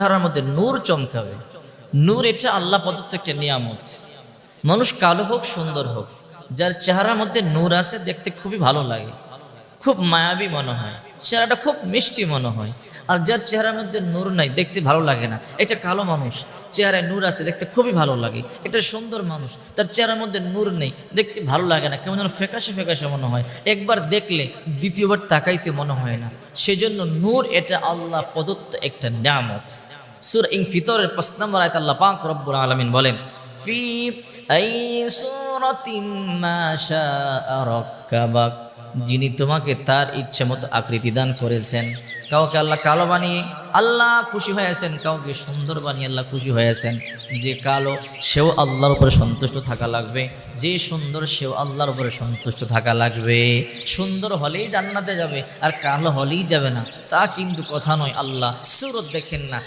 চেহারার মধ্যে নূর চমকাবে। নূর এটা আল্লাহ প্রদত্ত একটা নিয়ামত। মানুষ কালো হোক সুন্দর হোক, যার চেহারার মধ্যে নূর আছে দেখতে খুবই ভালো লাগে, খুব মায়াবী মনে হয়, চেহারাটা খুব মিষ্টি মনে হয়। আর যার চেহারার মধ্যে নূর নাই দেখতে ভালো লাগে না। এটা কালো মানুষ, চেহারায় নূর আছে দেখতে খুবই ভালো লাগে। এটা সুন্দর মানুষ, তার চেহারার মধ্যে নূর নেই, দেখতে ভালো লাগে না, কেমন যেন ফ্যাকাশে ফ্যাকাশে মনে হয়। একবার দেখলে দ্বিতীয়বার তাকাইতে মনে হয় না। সেজন্য নূর এটা আল্লাহ প্রদত্ত একটা নিয়ামত। সূরা ইনফিতরের ৫ নম্বর আয়াতে আল্লাহ পাক রব্বুল আলামিন বলেন, ফি আই সূরাতিম মা শাআ রাক্কাবাক, যিনি তোমাকে তার ইচ্ছা মতো আকৃতি দান করেছেন। কাউকে আল্লাহ কালো বানিয়ে আল্লাহ খুশি হয়েছেন, কাউকে সুন্দর বানিয়ে আল্লাহ খুশি হয়েছেন। যে কালো সেও আল্লাহর উপরে সন্তুষ্ট থাকা লাগবে, যে সুন্দর সেও আল্লাহর উপরে সন্তুষ্ট থাকা লাগবে। সুন্দর হলেই জান্নাতে যাবে আর কালো হলেই যাবে না তা কিন্তু কথা নয়। আল্লাহ সূরত দেখেন না।